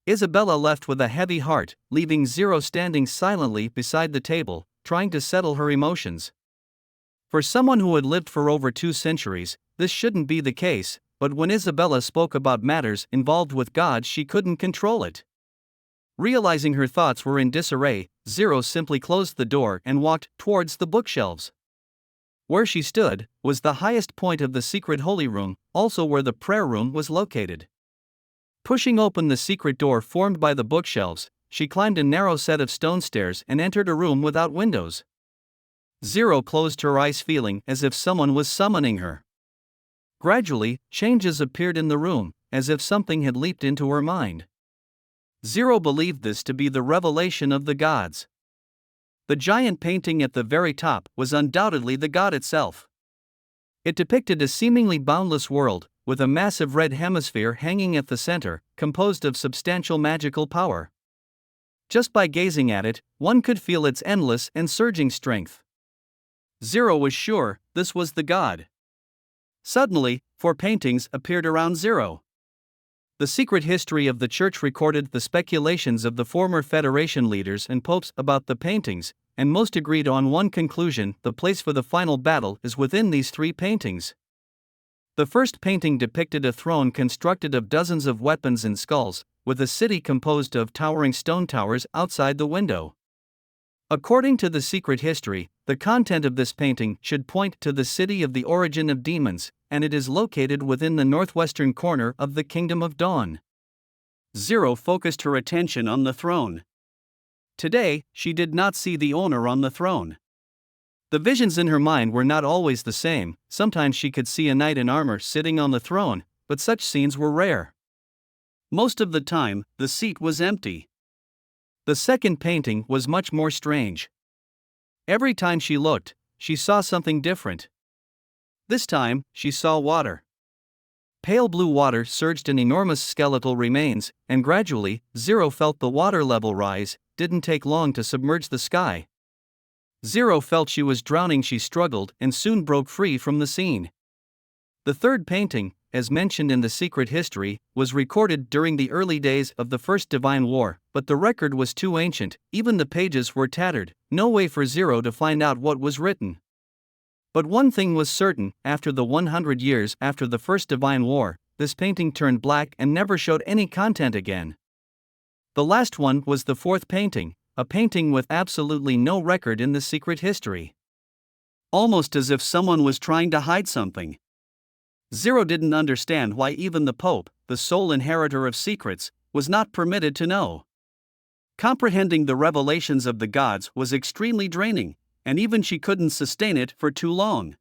Isabella left with a heavy heart, leaving Zero standing silently beside the table, trying to settle her emotions. For someone who had lived for over 2 centuries, this shouldn't be the case, but when Isabella spoke about matters involved with God, she couldn't control it. Realizing her thoughts were in disarray, Zero simply closed the door and walked towards the bookshelves. Where she stood was the highest point of the secret holy room, also where the prayer room was located. Pushing open the secret door formed by the bookshelves, she climbed a narrow set of stone stairs and entered a room without windows. Zero closed her eyes, feeling as if someone was summoning her. Gradually, changes appeared in the room, as if something had leaped into her mind. Zero believed this to be the revelation of the gods. The giant painting at the very top was undoubtedly the god itself. It depicted a seemingly boundless world, with a massive red hemisphere hanging at the center, composed of substantial magical power. Just by gazing at it, one could feel its endless and surging strength. Zero was sure this was the god. Suddenly, 4 paintings appeared around Zero. The secret history of the church recorded the speculations of the former Federation leaders and popes about the paintings, and most agreed on one conclusion: the place for the final battle is within these 3 paintings. The first painting depicted a throne constructed of dozens of weapons and skulls, with a city composed of towering stone towers outside the window. According to the secret history, the content of this painting should point to the city of the origin of demons, and it is located within the northwestern corner of the Kingdom of Dawn. Zero focused her attention on the throne. Today, she did not see the owner on the throne. The visions in her mind were not always the same. Sometimes she could see a knight in armor sitting on the throne, but such scenes were rare. Most of the time, the seat was empty. The second painting was much more strange. Every time she looked, she saw something different. This time, she saw water. Pale blue water surged in enormous skeletal remains, and gradually, Zero felt the water level rise. Didn't take long to submerge the sky. Zero felt she was drowning. She struggled and soon broke free from the scene. The third painting, as mentioned in the secret history, was recorded during the early days of the First Divine War, but the record was too ancient, even the pages were tattered, no way for Zero to find out what was written. But one thing was certain: after the 100 years after the First Divine War, this painting turned black and never showed any content again. The last one was the fourth painting, a painting with absolutely no record in the secret history. Almost as if someone was trying to hide something. Zero didn't understand why even the Pope, the sole inheritor of secrets, was not permitted to know. Comprehending the revelations of the gods was extremely draining, and even she couldn't sustain it for too long.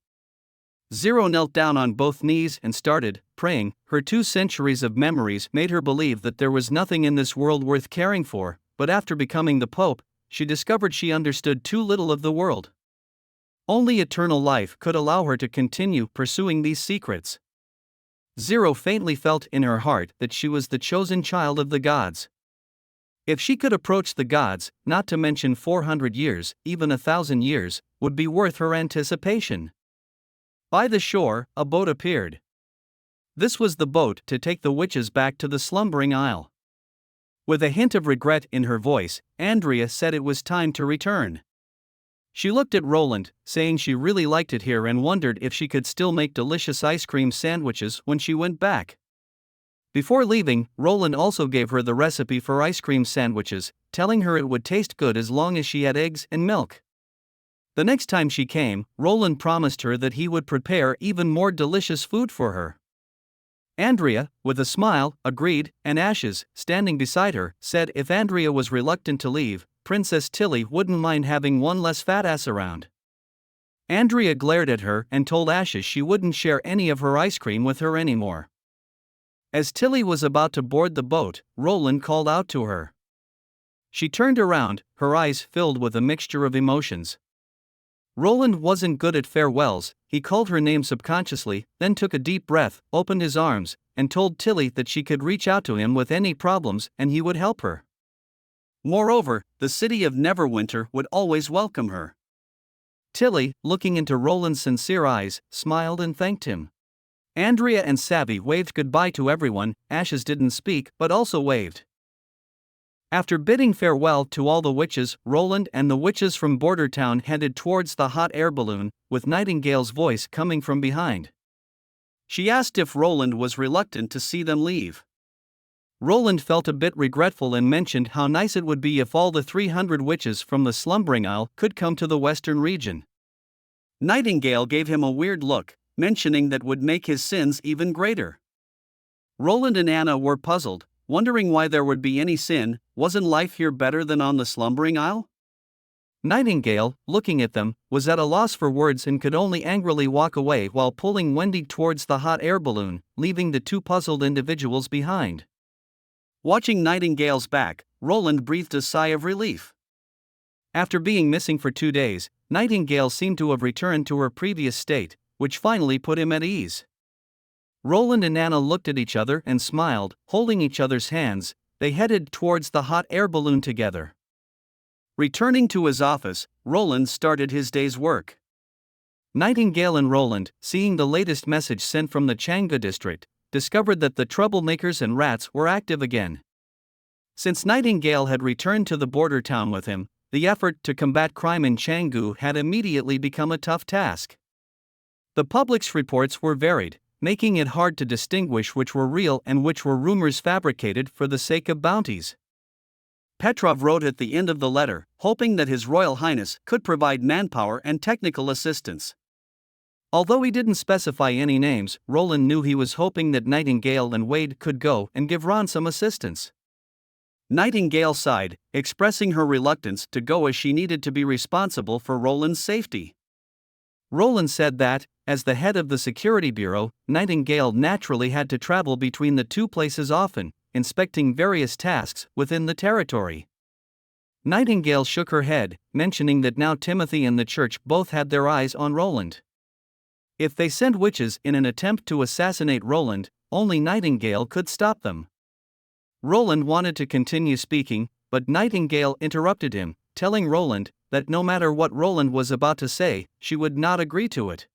Zero knelt down on both knees and started praying. Her 2 centuries of memories made her believe that there was nothing in this world worth caring for, but after becoming the Pope, she discovered she understood too little of the world. Only eternal life could allow her to continue pursuing these secrets. Zero faintly felt in her heart that she was the chosen child of the gods. If she could approach the gods, not to mention 400 years, even 1,000 years, would be worth her anticipation. By the shore, a boat appeared. This was the boat to take the witches back to the slumbering isle. With a hint of regret in her voice, Andrea said it was time to return. She looked at Roland, saying she really liked it here and wondered if she could still make delicious ice cream sandwiches when she went back. Before leaving, Roland also gave her the recipe for ice cream sandwiches, telling her it would taste good as long as she had eggs and milk. The next time she came, Roland promised her that he would prepare even more delicious food for her. Andrea, with a smile, agreed, and Ashes, standing beside her, said if Andrea was reluctant to leave, Princess Tilly wouldn't mind having one less fat ass around. Andrea glared at her and told Ashes she wouldn't share any of her ice cream with her anymore. As Tilly was about to board the boat, Roland called out to her. She turned around, her eyes filled with a mixture of emotions. Roland wasn't good at farewells. He called her name subconsciously, then took a deep breath, opened his arms, and told Tilly that she could reach out to him with any problems and he would help her. Moreover, the city of Neverwinter would always welcome her. Tilly, looking into Roland's sincere eyes, smiled and thanked him. Andrea and Savvy waved goodbye to everyone. Ashes didn't speak but also waved. After bidding farewell to all the witches, Roland and the witches from Border Town headed towards the hot air balloon, with Nightingale's voice coming from behind. She asked if Roland was reluctant to see them leave. Roland felt a bit regretful and mentioned how nice it would be if all the 300 witches from the Slumbering Isle could come to the western region. Nightingale gave him a weird look, mentioning that would make his sins even greater. Roland and Anna were puzzled, wondering why there would be any sin. Wasn't life here better than on the Slumbering Isle? Nightingale, looking at them, was at a loss for words and could only angrily walk away while pulling Wendy towards the hot air balloon, leaving the two puzzled individuals behind. Watching Nightingale's back, Roland breathed a sigh of relief. After being missing for 2 days, Nightingale seemed to have returned to her previous state, which finally put him at ease. Roland and Anna looked at each other and smiled, holding each other's hands. They headed towards the hot air balloon together. Returning to his office, Roland started his day's work. Nightingale and Roland, seeing the latest message sent from the Changga district, discovered that the troublemakers and rats were active again. Since Nightingale had returned to the border town with him, the effort to combat crime in Canggu had immediately become a tough task. The public's reports were varied, making it hard to distinguish which were real and which were rumors fabricated for the sake of bounties. Petrov wrote at the end of the letter, hoping that His Royal Highness could provide manpower and technical assistance. Although he didn't specify any names, Roland knew he was hoping that Nightingale and Wade could go and give Ron some assistance. Nightingale sighed, expressing her reluctance to go as she needed to be responsible for Roland's safety. Roland said that, as the head of the security bureau, Nightingale naturally had to travel between the two places often, inspecting various tasks within the territory. Nightingale shook her head, mentioning that now Timothy and the church both had their eyes on Roland. If they sent witches in an attempt to assassinate Roland, only Nightingale could stop them. Roland wanted to continue speaking, but Nightingale interrupted him, telling Roland that no matter what Roland was about to say, she would not agree to it.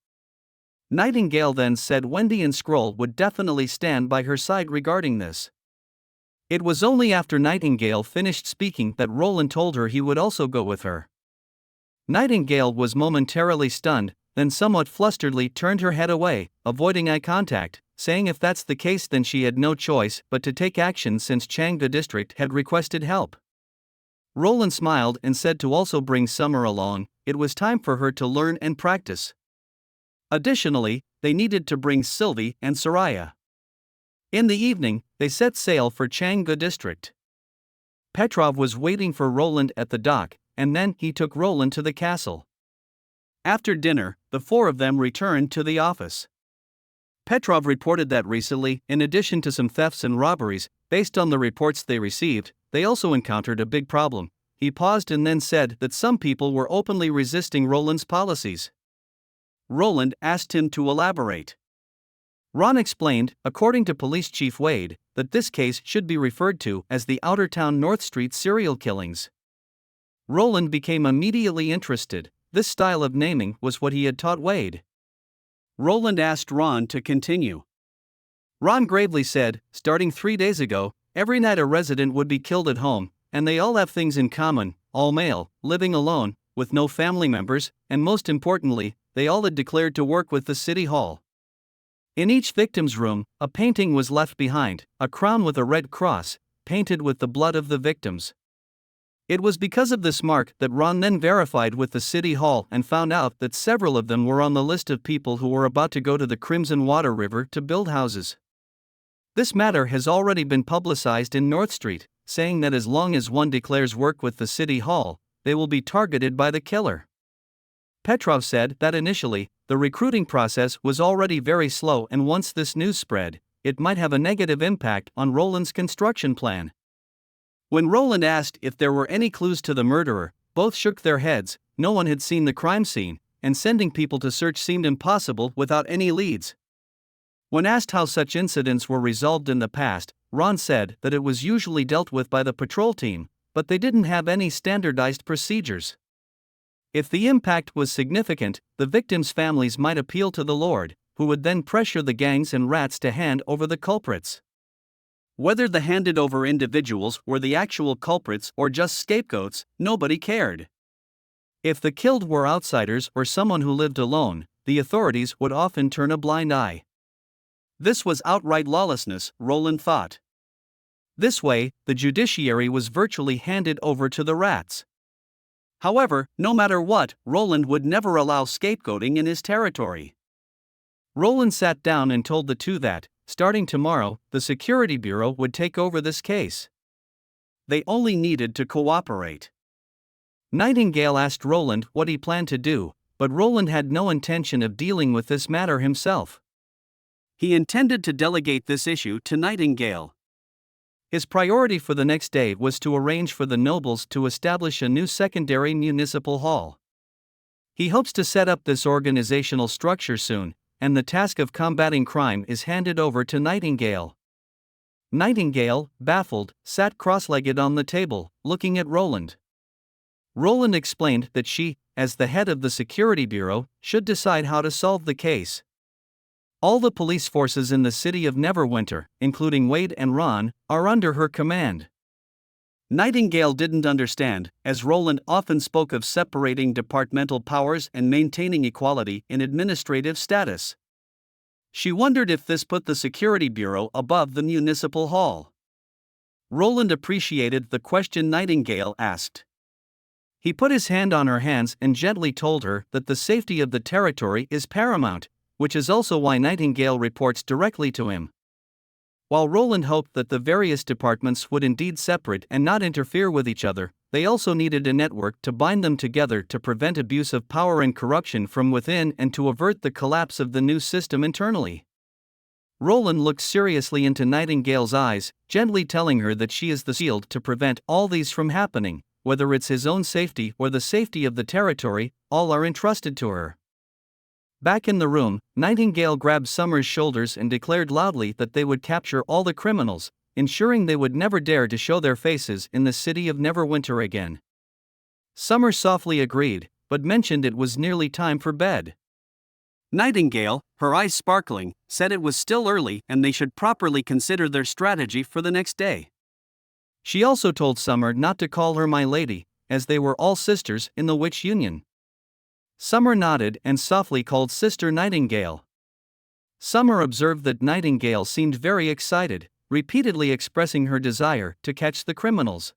Nightingale then said Wendy and Scroll would definitely stand by her side regarding this. It was only after Nightingale finished speaking that Roland told her he would also go with her. Nightingale was momentarily stunned, then somewhat flusteredly turned her head away, avoiding eye contact, saying if that's the case then she had no choice but to take action since Changga district had requested help. Roland smiled and said to also bring Summer along. It was time for her to learn and practice. Additionally, they needed to bring Sylvie and Soraya. In the evening, they set sail for Changga district. Petrov was waiting for Roland at the dock, and then he took Roland to the castle. After dinner, the four of them returned to the office. Petrov reported that recently, in addition to some thefts and robberies, based on the reports they received, they also encountered a big problem. He paused and then said that some people were openly resisting Roland's policies. Roland asked him to elaborate. Ron explained, according to Police Chief Wade, that this case should be referred to as the Outertown North Street serial killings. Roland became immediately interested. This style of naming was what he had taught Wade. Roland asked Ron to continue. Ron gravely said, starting 3 days ago, every night a resident would be killed at home, and they all have things in common, all male, living alone, with no family members, and most importantly, they all had declared to work with the city hall. In each victim's room, a painting was left behind, a crown with a red cross, painted with the blood of the victims. It was because of this mark that Ron then verified with the city hall and found out that several of them were on the list of people who were about to go to the Crimson Water River to build houses. This matter has already been publicized in North Street, saying that as long as one declares work with the city hall, they will be targeted by the killer. Petrov said that initially, the recruiting process was already very slow, and once this news spread, it might have a negative impact on Roland's construction plan. When Roland asked if there were any clues to the murderer, both shook their heads. No one had seen the crime scene, and sending people to search seemed impossible without any leads. When asked how such incidents were resolved in the past, Ron said that it was usually dealt with by the patrol team, but they didn't have any standardized procedures. If the impact was significant, the victims' families might appeal to the Lord, who would then pressure the gangs and rats to hand over the culprits. Whether the handed over individuals were the actual culprits or just scapegoats, nobody cared. If the killed were outsiders or someone who lived alone, the authorities would often turn a blind eye. This was outright lawlessness, Roland thought. This way, the judiciary was virtually handed over to the rats. However, no matter what, Roland would never allow scapegoating in his territory. Roland sat down and told the two that, starting tomorrow, the Security Bureau would take over this case. They only needed to cooperate. Nightingale asked Roland what he planned to do, but Roland had no intention of dealing with this matter himself. He intended to delegate this issue to Nightingale. His priority for the next day was to arrange for the nobles to establish a new secondary municipal hall. He hopes to set up this organizational structure soon, and the task of combating crime is handed over to Nightingale. Nightingale, baffled, sat cross-legged on the table, looking at Roland. Roland explained that she, as the head of the Security Bureau, should decide how to solve the case. All the police forces in the city of Neverwinter, including Wade and Ron, are under her command. Nightingale didn't understand, as Roland often spoke of separating departmental powers and maintaining equality in administrative status. She wondered if this put the Security Bureau above the municipal hall. Roland appreciated the question Nightingale asked. He put his hand on her hands and gently told her that the safety of the territory is paramount, which is also why Nightingale reports directly to him. While Roland hoped that the various departments would indeed separate and not interfere with each other, they also needed a network to bind them together to prevent abuse of power and corruption from within and to avert the collapse of the new system internally. Roland looked seriously into Nightingale's eyes, gently telling her that she is the shield to prevent all these from happening, whether it's his own safety or the safety of the territory, all are entrusted to her. Back in the room, Nightingale grabbed Summer's shoulders and declared loudly that they would capture all the criminals, ensuring they would never dare to show their faces in the city of Neverwinter again. Summer softly agreed, but mentioned it was nearly time for bed. Nightingale, her eyes sparkling, said it was still early and they should properly consider their strategy for the next day. She also told Summer not to call her my lady, as they were all sisters in the witch union. Summer nodded and softly called Sister Nightingale. Summer observed that Nightingale seemed very excited, repeatedly expressing her desire to catch the criminals.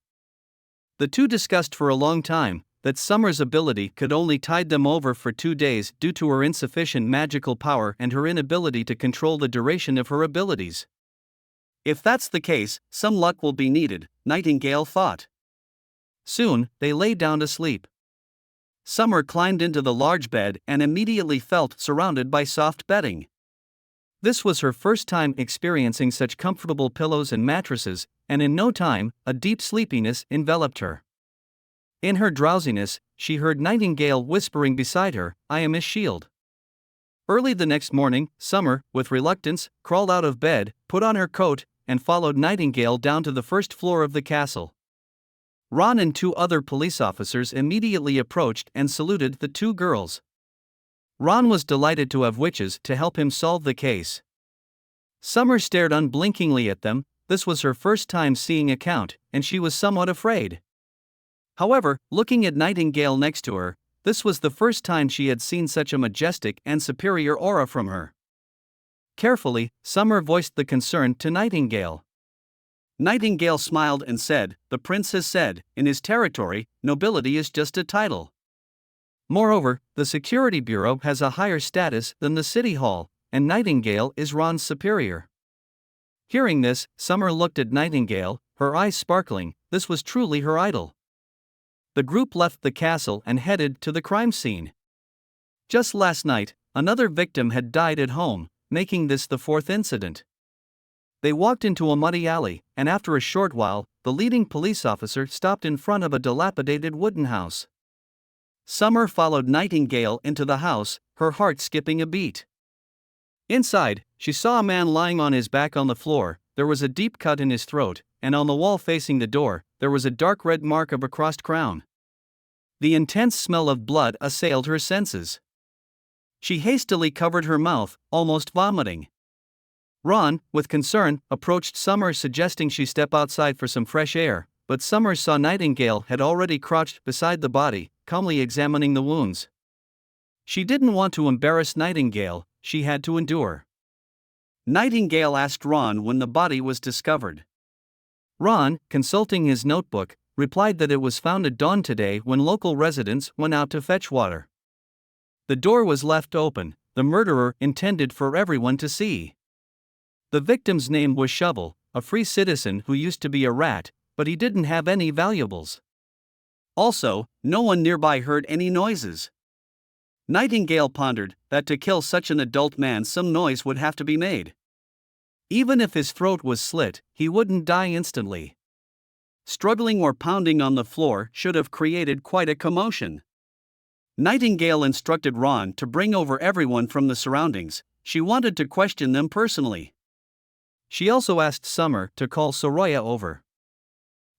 The two discussed for a long time that Summer's ability could only tide them over for 2 days due to her insufficient magical power and her inability to control the duration of her abilities. If that's the case, some luck will be needed, Nightingale thought. Soon, they lay down to sleep. Summer climbed into the large bed and immediately felt surrounded by soft bedding. This was her first time experiencing such comfortable pillows and mattresses, and in no time, a deep sleepiness enveloped her. In her drowsiness, she heard Nightingale whispering beside her, "I am his shield." Early the next morning, Summer, with reluctance, crawled out of bed, put on her coat, and followed Nightingale down to the first floor of the castle. Ron and 2 other police officers immediately approached and saluted the 2 girls. Ron was delighted to have witches to help him solve the case. Summer stared unblinkingly at them. This was her first time seeing a count, and she was somewhat afraid. However, looking at Nightingale next to her, this was the first time she had seen such a majestic and superior aura from her. Carefully, Summer voiced the concern to Nightingale. Nightingale smiled and said, "The prince has said, in his territory, nobility is just a title. Moreover, the Security Bureau has a higher status than the City Hall, and Nightingale is Ron's superior." Hearing this, Summer looked at Nightingale, her eyes sparkling. This was truly her idol. The group left the castle and headed to the crime scene. Just last night, another victim had died at home, making this the 4th incident. They walked into a muddy alley, and after a short while, the leading police officer stopped in front of a dilapidated wooden house. Summer followed Nightingale into the house, her heart skipping a beat. Inside, she saw a man lying on his back on the floor. There was a deep cut in his throat, and on the wall facing the door, there was a dark red mark of a crossed crown. The intense smell of blood assailed her senses. She hastily covered her mouth, almost vomiting. Ron, with concern, approached Summer suggesting she step outside for some fresh air, but Summer saw Nightingale had already crouched beside the body, calmly examining the wounds. She didn't want to embarrass Nightingale, she had to endure. Nightingale asked Ron when the body was discovered. Ron, consulting his notebook, replied that it was found at dawn today when local residents went out to fetch water. The door was left open, the murderer intended for everyone to see. The victim's name was Shovel, a free citizen who used to be a rat, but he didn't have any valuables. Also, no one nearby heard any noises. Nightingale pondered that to kill such an adult man some noise would have to be made. Even if his throat was slit, he wouldn't die instantly. Struggling or pounding on the floor should have created quite a commotion. Nightingale instructed Ron to bring over everyone from the surroundings, she wanted to question them personally. She also asked Summer to call Soraya over.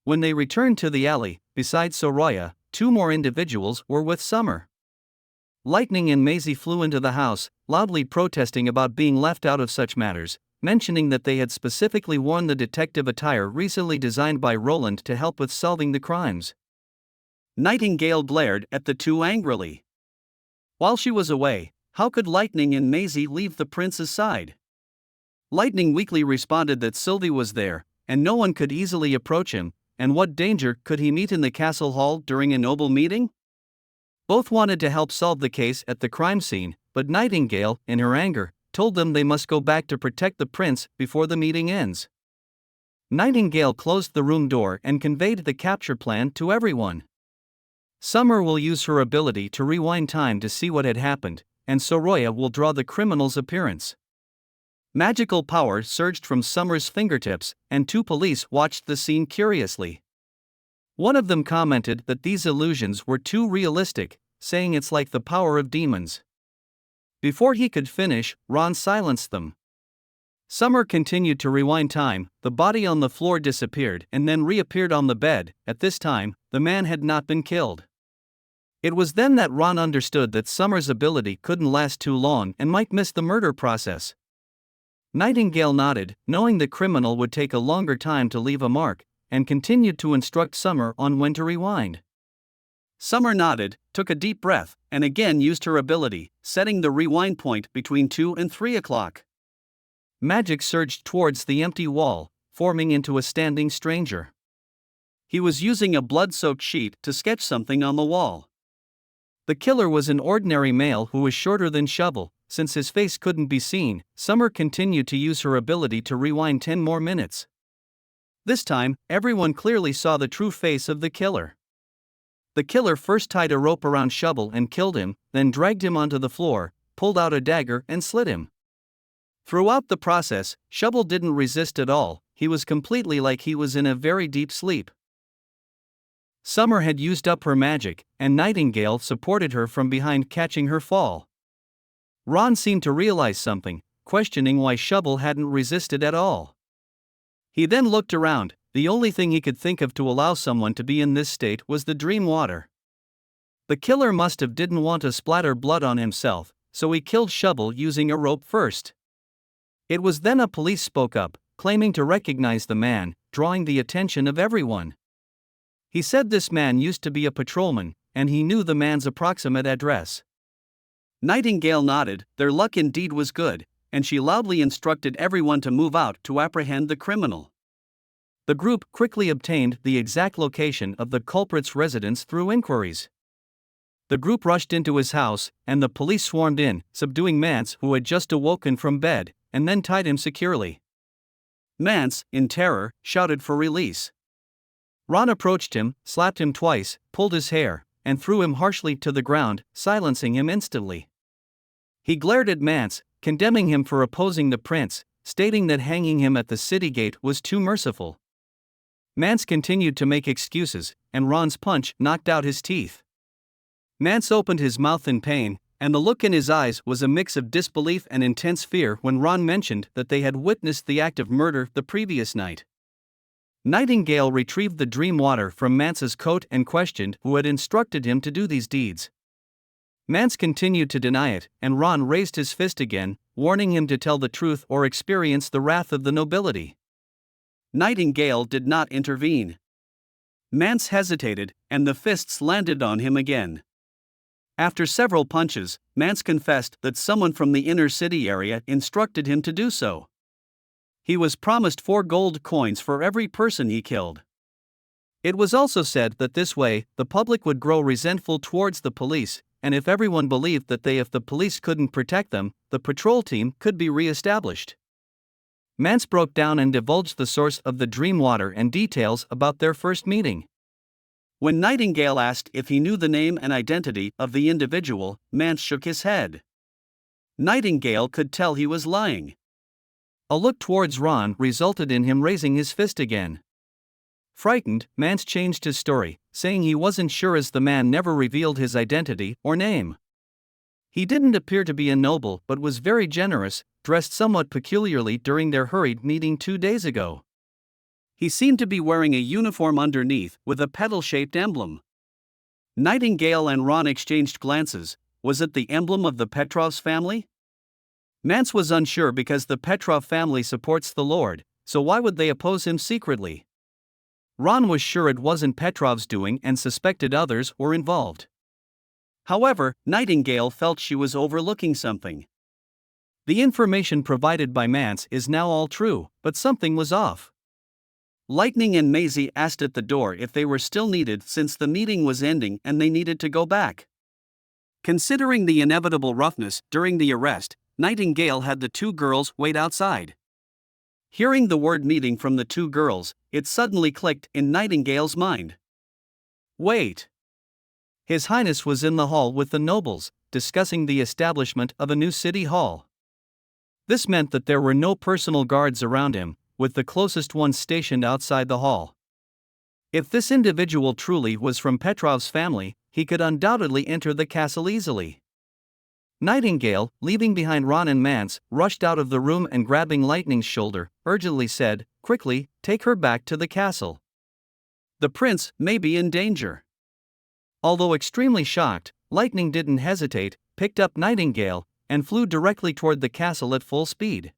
When they returned to the alley, besides Soraya, 2 more individuals were with Summer. Lightning and Maisie flew into the house, loudly protesting about being left out of such matters, mentioning that they had specifically worn the detective attire recently designed by Roland to help with solving the crimes. Nightingale glared at the 2 angrily. While she was away, how could Lightning and Maisie leave the prince's side? Lightning weakly responded that Sylvie was there, and no one could easily approach him, and what danger could he meet in the castle hall during a noble meeting? Both wanted to help solve the case at the crime scene, but Nightingale, in her anger, told them they must go back to protect the prince before the meeting ends. Nightingale closed the room door and conveyed the capture plan to everyone. Summer will use her ability to rewind time to see what had happened, and Soraya will draw the criminal's appearance. Magical power surged from Summer's fingertips, and 2 police watched the scene curiously. One of them commented that these illusions were too realistic, saying it's like the power of demons. Before he could finish, Ron silenced them. Summer continued to rewind time, the body on the floor disappeared and then reappeared on the bed. At this time, the man had not been killed. It was then that Ron understood that Summer's ability couldn't last too long and might miss the murder process. Nightingale nodded, knowing the criminal would take a longer time to leave a mark, and continued to instruct Summer on when to rewind. Summer nodded, took a deep breath, and again used her ability, setting the rewind point between 2 and 3 o'clock. Magic surged towards the empty wall, forming into a standing stranger. He was using a blood-soaked sheet to sketch something on the wall. The killer was an ordinary male who was shorter than Shovel. Since his face couldn't be seen, Summer continued to use her ability to rewind 10 more minutes. This time, everyone clearly saw the true face of the killer. The killer first tied a rope around Shovel and killed him, then dragged him onto the floor, pulled out a dagger and slit him. Throughout the process, Shovel didn't resist at all, he was completely like he was in a very deep sleep. Summer had used up her magic, and Nightingale supported her from behind, catching her fall. Ron seemed to realize something, questioning why Shovel hadn't resisted at all. He then looked around. The only thing he could think of to allow someone to be in this state was the dream water. The killer must have didn't want to splatter blood on himself, so he killed Shovel using a rope first. It was then a police spoke up, claiming to recognize the man, drawing the attention of everyone. He said this man used to be a patrolman, and he knew the man's approximate address. Nightingale nodded, their luck indeed was good, and she loudly instructed everyone to move out to apprehend the criminal. The group quickly obtained the exact location of the culprit's residence through inquiries. The group rushed into his house, and the police swarmed in, subduing Mance, who had just awoken from bed, and then tied him securely. Mance, in terror, shouted for release. Ron approached him, slapped him twice, pulled his hair, and threw him harshly to the ground, silencing him instantly. He glared at Mance, condemning him for opposing the prince, stating that hanging him at the city gate was too merciful. Mance continued to make excuses, and Ron's punch knocked out his teeth. Mance opened his mouth in pain, and the look in his eyes was a mix of disbelief and intense fear when Ron mentioned that they had witnessed the act of murder the previous night. Nightingale retrieved the dream water from Mance's coat and questioned who had instructed him to do these deeds. Mance continued to deny it, and Ron raised his fist again, warning him to tell the truth or experience the wrath of the nobility. Nightingale did not intervene. Mance hesitated, and the fists landed on him again. After several punches, Mance confessed that someone from the inner city area instructed him to do so. He was promised 4 gold coins for every person he killed. It was also said that this way, the public would grow resentful towards the police, and if everyone believed that if the police couldn't protect them, the patrol team could be re-established. Mance broke down and divulged the source of the dream water and details about their first meeting. When Nightingale asked if he knew the name and identity of the individual, Mance shook his head. Nightingale could tell he was lying. A look towards Ron resulted in him raising his fist again. Frightened, Mance changed his story, saying he wasn't sure as the man never revealed his identity or name. He didn't appear to be a noble but was very generous, dressed somewhat peculiarly during their hurried meeting 2 days ago. He seemed to be wearing a uniform underneath with a petal-shaped emblem. Nightingale and Ron exchanged glances. Was it the emblem of the Petrovs family? Mance was unsure because the Petrov family supports the Lord, so why would they oppose him secretly? Ron was sure it wasn't Petrov's doing and suspected others were involved. However, Nightingale felt she was overlooking something. The information provided by Mance is now all true, but something was off. Lightning and Maisie asked at the door if they were still needed since the meeting was ending and they needed to go back. Considering the inevitable roughness during the arrest, Nightingale had the 2 girls wait outside. Hearing the word meeting from the 2 girls, it suddenly clicked in Nightingale's mind. Wait. His Highness was in the hall with the nobles, discussing the establishment of a new city hall. This meant that there were no personal guards around him, with the closest ones stationed outside the hall. If this individual truly was from Petrov's family, he could undoubtedly enter the castle easily. Nightingale, leaving behind Ron and Mance, rushed out of the room and grabbing Lightning's shoulder, urgently said, "Quickly, take her back to the castle. The prince may be in danger." Although extremely shocked, Lightning didn't hesitate, picked up Nightingale, and flew directly toward the castle at full speed.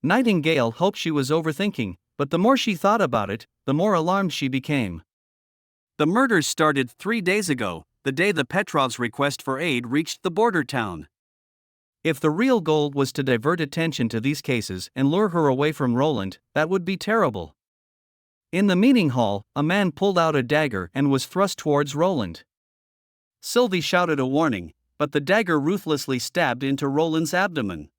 Nightingale hoped she was overthinking, but the more she thought about it, the more alarmed she became. The murders started 3 days ago, the day the Petrovs' request for aid reached the border town. If the real goal was to divert attention to these cases and lure her away from Roland, that would be terrible. In the meeting hall, a man pulled out a dagger and was thrust towards Roland. Sylvie shouted a warning, but the dagger ruthlessly stabbed into Roland's abdomen.